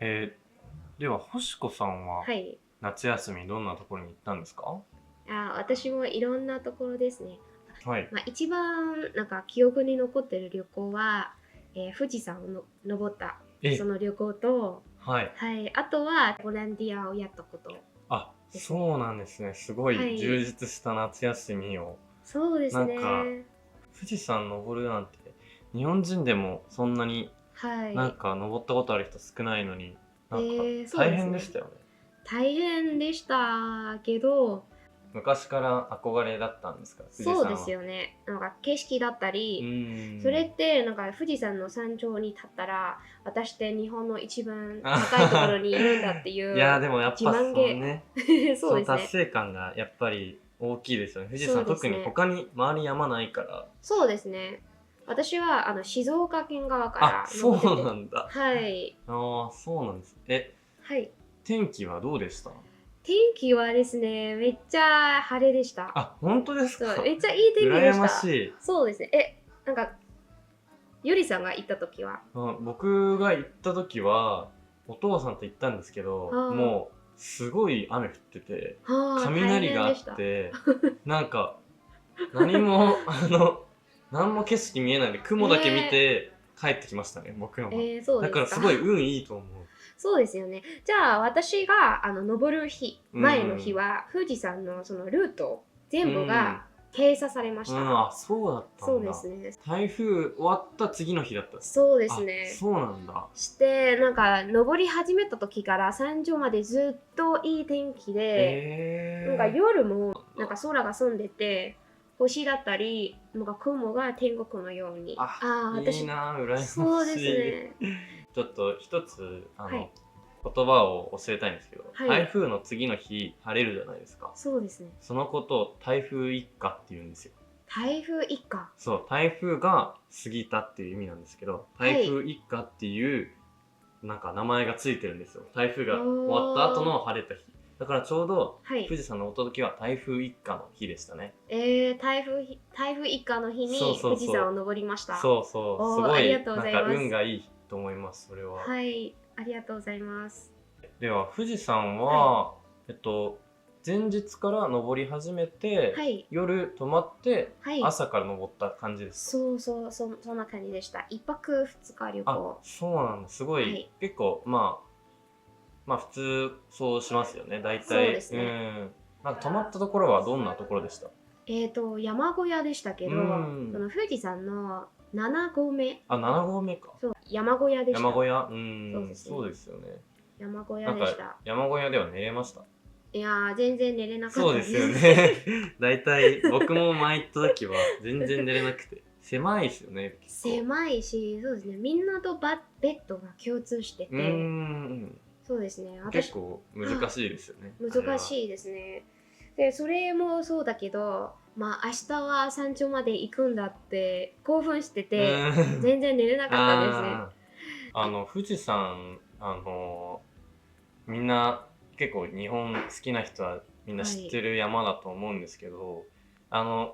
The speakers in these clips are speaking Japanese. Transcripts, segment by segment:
では星子さんははい。夏休みどんなところに行ったんですか？私もいろんなところですね。はい。一番記憶に残ってる旅行は、富士山を登ったそえ、の旅行と、はい。はい、あとはボランティアをやったことあ、ですね。そうなんですね。すごい充はい、実した夏休みを。そうですなんか、ね。富士山登るなんて、日本人でもそんなにはい。登ったことある人少ないのに、そう大ですね。変でしたよね。大変でしたけど、昔から憧れだったんですか、富士そうです山は。よね。景色だったうーり、それん。って富士山の山頂に立ったら、私って日本の一番高いところにいるんだっていいやーうでもやっ自ぱ慢げ。そうそのですね。達成感がやっぱり大きいですよね。富士そう山特にですね。他に周り山ないから。そうですね。私は静岡県側かあ、らそう登ってて。なんだ。はい。ああ、そうなんです。はい。天気はどうでした？天気はですね、めっちゃ晴れでした。あ、本当ですそう、か？めっちゃいい天気で羨ましした。い。そうですね。ゆりさんが行った時は？僕が行った時は、お父さんと行ったんですけど、はもう、すごい雨降ってて、あ、はあ、大雷があっ変でした。て、なんか、何も、何も景色見えないで、雲だけ見えて帰ってきましたね、僕らは。そうだからですか。すごい運いいと思う。そうですよね。じゃあ私が登るう前の日ん。は富士山のそのルート全部うん。が閉鎖されましうん、た。あ、そうだったそうんだ。ですね。台風終わった次の日だったんですか？そうですあ、ね。そうなんだ。して登り始めた時から山頂までずっといい天気で、え夜もー。なんだ。空が澄んでて星だったり雲が天国のように、あ、いい私、な、羨まそうですしい。ね。ちょっと一つ、はい。言葉を教えたいんですけど、はい。台風の次の日、晴れるじゃないですか。そうですね。そのことを台風一過って言うんですよ。台風一過。そう、台風が過ぎたっていう意味なんですけど、台はい。風一過っていう名前がついてるんですよ。台風が終わった後おー。の晴れた日。だからちょうどはい。富士山登った時は台風一過の日でしたね。台風一過の日そうに富士そうそう。山を登りました。そうそう。すおー、ごいありがとうございます。運がいいと思います、それは。はい、ありがとうございます。では、富士山はい。は、前日から登り始めて、はい。夜泊まって、はい。朝から登った感じですか？そんな感じでした。一泊二日旅あ、行。そうなんだ。すごい、はい。結構、普通、そうしますよね。大そうで体、すね。泊まったところはどんなところでした？山小屋でしたけうーど、そん。の富士山の7合目、あ、7合目か。そう、山小屋でした。山小屋そうそうですね。ですよね。山小屋でした。山小屋では寝れました？いやー、全然寝れなかっそうですよたです。ね。大体、僕も前行った時は全然寝れなくて。狭いですよね、結構。狭いし、そうですね。みんなとベッドが共通してうーて、ん。そうですね。結構難しいですよね、あれは。難しいですね。で、それもそうだけど、明日は山頂まで行くんだって興奮してうて、ーん。全然寝れなかったですね。あ富士山、みんな結構日本好きな人はみんなはい。知ってる山だと思うんですけど、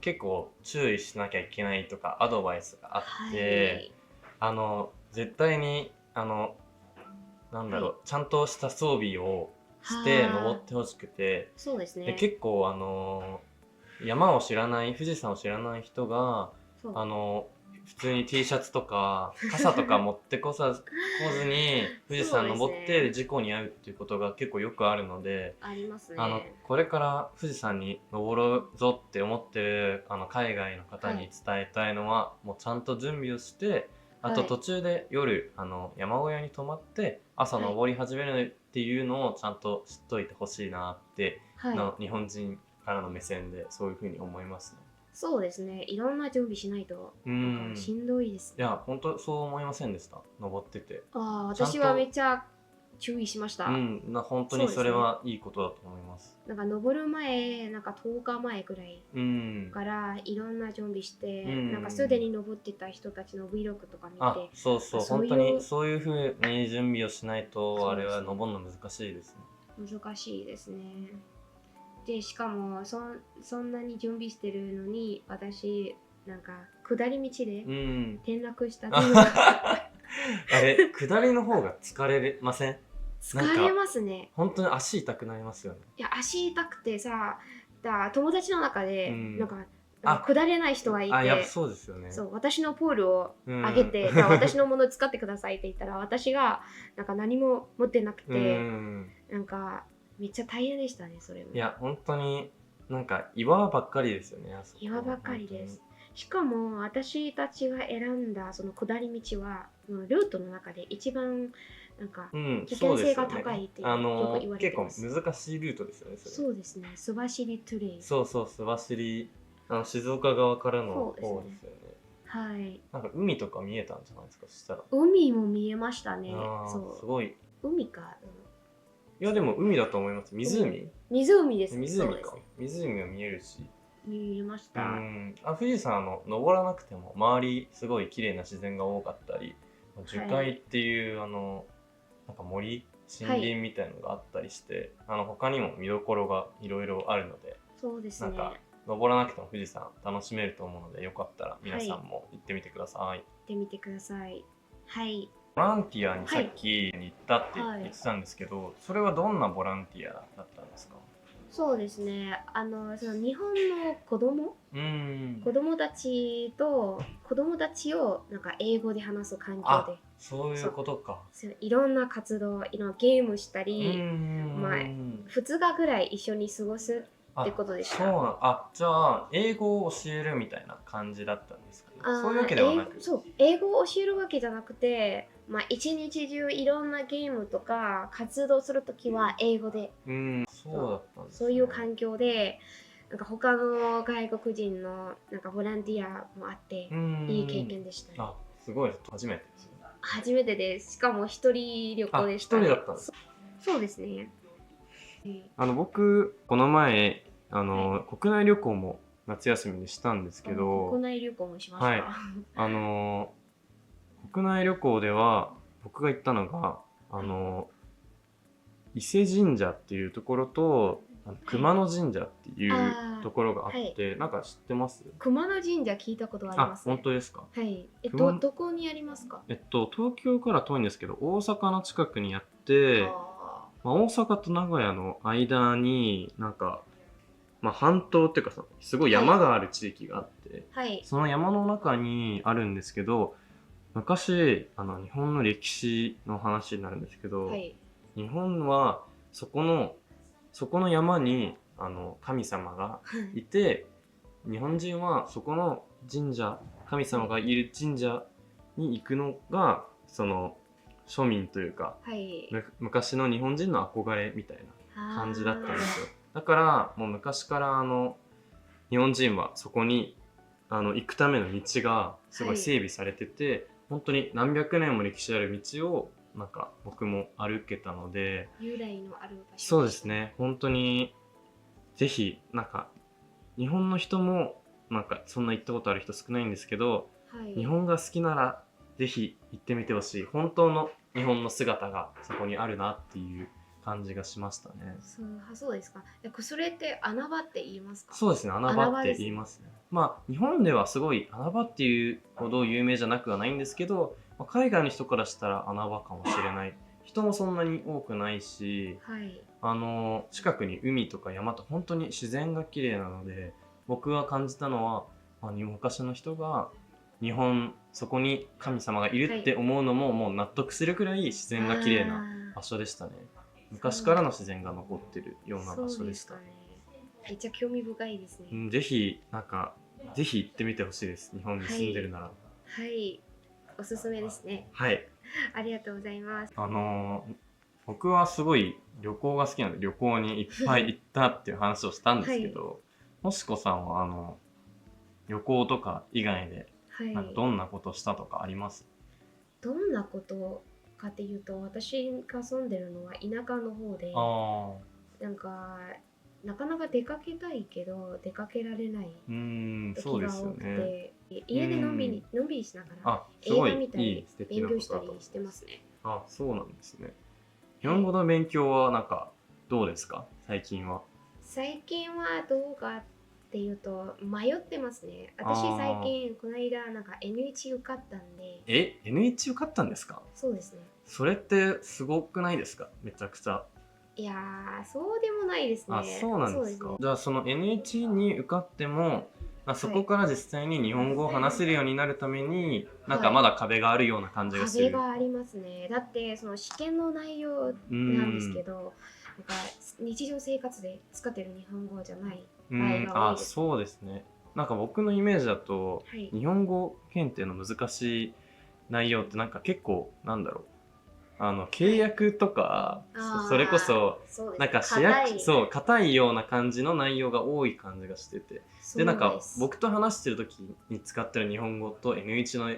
結構注意しなきゃいけないとかアドバイスがあっはて、い。絶対に、はい。ちゃんとした装備をして登はあ、ってほしくて、で、そうですね。結構山を知らない、富士山を知らない人が、そう。あの、普通に T シャツとか傘とか持ってこずに富士そうです山登ってね。事故に遭うっていうことが結構よくあるので、ありますね。これから富士山に登ろうぞって思ってる海外の方にはい。伝えたいのは、もうちゃんと準備をして、あとはい。途中で夜山小屋に泊まって朝はい。登り始めるっていうのをちゃんと知っといてほしいなってはい。日本人からの目線でそういうふうに思いますね。そうですね。いろんな準備しないと、うーん。しんどいですね。いや、本当そう思いませんでした、登ってて。私はめちゃんと、っちゃ注意しました。本当にそれそうですね。はいいことだと思います。登る前、10日前くらいうん。からいろんな準備しうて、すでん。に登ってた人たちの Vlog とか見あ、て、そうそう、本当にそういう、そういうふうに準備をしないと、あれはそうですね。登るの難しいですね。難しいですね。で、しかもそんなに準備してるのに、私、下り道でうん。転落したっていうのがあれ下りの方が疲れません？疲れますね。本当に足痛くなりますよね。いや、足痛くてさ、友達の中で、うんなんか、あ下れない人がいて、やっぱそうですよね。そう、私のポールをうんあげて、私のもの使ってくださいって言ったら、私がなんか何も持ってなくうて、んなんかめっちゃ大変でしたね、それも。いや本当になんか岩ばっかりですよね。あそこ岩ばかりです。しかも私たちが選んだその下り道は、ルートの中で一番なんかうん危険性が高いってよく言われてます。結構難しいルートですよね。それそうですね、須走トゥレイン。そうそう須走静岡側からの方ですよね。はい。なんか海とか見えたんじゃないですか、そしたら。海も見えましたね。そうすごい。海か。いやでも海だと思います。湖ですね。湖か。湖が見えるし。見えました。富士山登らなくても周りすごい綺麗な自然が多かったり、樹海っていうなんか森林みたいのがあったりして、他にも見どころがいろいろあるので、そうですね。なんか登らなくても富士山楽しめると思うので、よかったら皆さんも行ってみてください。行ってみてください。はい。ボランティアにさっき行ったって言ってたんですけど、それはどんなボランティアだったんですか？そうですね。その日本の子供たちをなんか英語で話す環境で。そういうことか。いろんな活動、ゲームしたり、まあ2日ぐらい一緒に過ごすってことでした。じゃあ英語を教えるみたいな感じだったんですかね。そういうわけではなく。英語を教えるわけじゃなくて、一日中いろんなゲームとか活動するときは英語で。そうだったんですね。そういう環境で、なんか他の外国人のなんかボランティアもあって、いい経験でしたね。すごいです。初めてですよね。初めてです。しかも一人旅行でした、一人だったんです。そうですね。僕この前国内旅行も夏休みにしたんですけど、国内旅行もしました。国内旅行では僕が行ったのが伊勢神社っていうところと熊野神社っていうところがあって、なんか知ってます？熊野神社聞いたことあります、本当ですか？はい。どこにありますか？東京から遠いんですけど、大阪の近くにあって、大阪と名古屋の間になんか、半島っていうかさ、すごい山がある地域があって、その山の中にあるんですけど、昔日本の歴史の話になるんですけど、日本はそこの山に神様がいて、日本人はそこの神様がいる神社に行くのがその庶民というか、昔の日本人の憧れみたいな感じだったんですよ。だからもう昔から日本人はそこに行くための道がすごい整備されてて、本当に何百年も歴史ある道をなんか僕も歩けたので、由来のある場所。そうですね。本当にぜひなんか日本の人もなんかそんな行ったことある人少ないんですけど、日本が好きならぜひ行ってみてほしい。本当の日本の姿がそこにあるなっていう感じがしましたね。そうですか。それって穴場って言いますか？そうですね、穴場って言いますね。日本ではすごい穴場っていうほど有名じゃなくはないんですけど、海外の人からしたら穴場かもしれない。人もそんなに多くないし、近くに海とか山と本当に自然が綺麗なので、僕が感じたのは、昔の人がそこに神様がいるって思うのももう納得するくらい自然が綺麗な場所でしたね。昔からの自然が残ってるような場所でした。めっちゃ興味深いですね。ぜひ行ってみてほしいです。日本に住んでるなら。はい、おすすめですね。はい。ありがとうございます。僕はすごい旅行が好きなので旅行にいっぱい行ったっていう話をしたんですけど、もしこさんは旅行とか以外でなんかどんなことしたとかあります？どんなことかっていうと、私が住んでるのは田舎の方で、なんかなかなか出かけたいけど出かけられない時が多くて、家でのんびりしながら映画見たり勉強したりしてますね。そうなんですね。日本語の勉強はなんかどうですか？最近は。最近はどうかっっていうと迷ってますね。私最近この間なんか N1 受かったんで。N1 受かったんですか？そうですね。それってすごくないですか？めちゃくちゃ。いやー、そうでもないですね。あ、そうなんですか。そうですね。じゃあその N1 に受かっても、そこから実際に日本語を話せるようになるために、なんかまだ壁があるような感じがする。壁がありますね。だってその試験の内容なんですけど、なんか日常生活で使ってる日本語じゃない場合が多いです。そうですね。なんか僕のイメージだと、はい、日本語検定の難しい内容ってなんか結構なんだろう、契約とか、それこそなんか硬いような感じの内容が多い感じがしてて、でなんか僕と話してる時に使ってる日本語と N1 の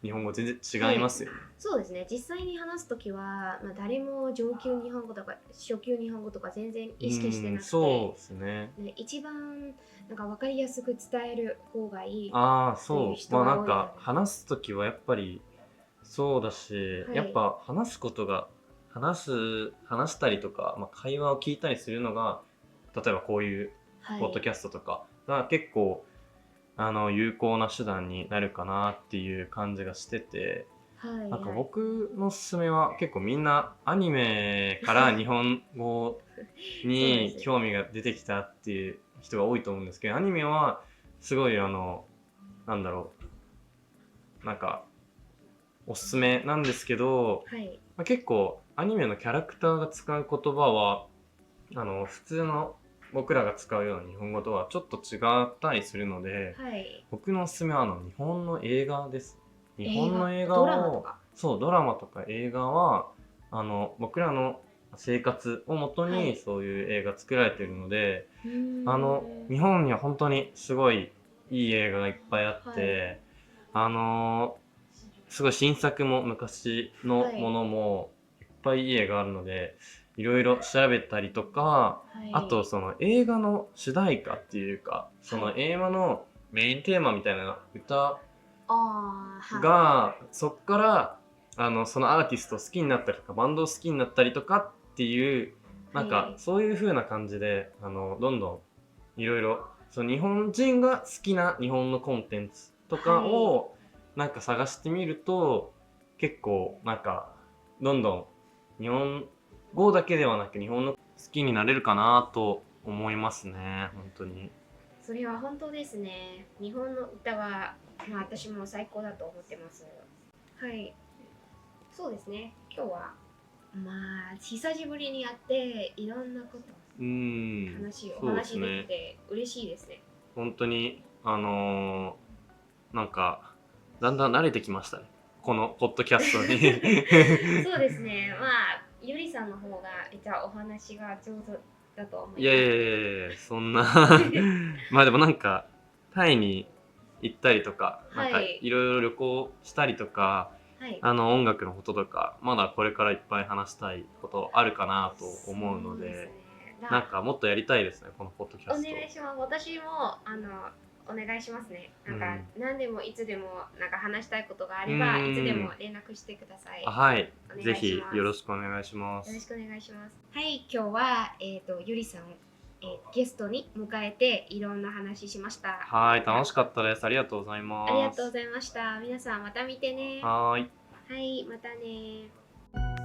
日本語全然違いますよね。そうですね。実際に話す時は、誰も上級日本語とか初級日本語とか全然意識してなくて、そうですね。一番なんか分かりやすく伝える方がいい。そう。なんか話す時はやっぱりそうだし、やっぱ話したりとか、会話を聞いたりするのが、例えばこういうポッドキャストとかが結構有効な手段になるかなっていう感じがしてて、なんか僕のおすすめは結構みんなアニメから日本語に興味が出てきたっていう人が多いと思うんですけど、アニメはすごいなんだろう、なんかおすすめなんですけど、結構アニメのキャラクターが使う言葉は普通の僕らが使うような日本語とはちょっと違ったりするので、僕のおすすめは日本の映画です。日本の映画をドラマとか映画は僕らの生活をもとにそういう映画作られているので、日本には本当にすごいいい映画がいっぱいあって、すごい新作も昔のものもいっぱいいい映画あるので、いろいろ調べたりとか、あとその映画の主題歌っていうか、その映画のメインテーマみたいな歌が、そっからそのアーティストを好きになったりとかバンドを好きになったりとかっていう、なんかそういう風な感じでどんどんいろいろ日本人が好きな日本のコンテンツとかをなんか探してみると、結構なんかどんどん日本語だけではなく日本の好きになれるかなと思いますね。本当にそれは本当ですね。日本の歌は、私も最高だと思ってます。はい、そうですね。今日は久しぶりに会っていろんなことお話できて嬉しいですね。本当になんかだんだん慣れてきましたね、このポッドキャストに。そうですね。ゆりさんの方がお話が上手だと思います。いやそんなでもなんかタイに行ったりとか、なんかいろいろ旅行したりとか、音楽のこととかまだこれからいっぱい話したいことあるかなと思うので、なんかもっとやりたいですね、このポッドキャスト。お願いします。私もお願いしますね。なんか、何でもいつでもなんか話したいことがあればいつでも連絡してください。はい、ぜひよろしくお願いします。よろしくお願いします。はい、今日はゆりさんゲストに迎えていろんな話しました。はい、楽しかったです。ありがとうございます。ありがとうございました。皆さんまた見てね。はい、またね。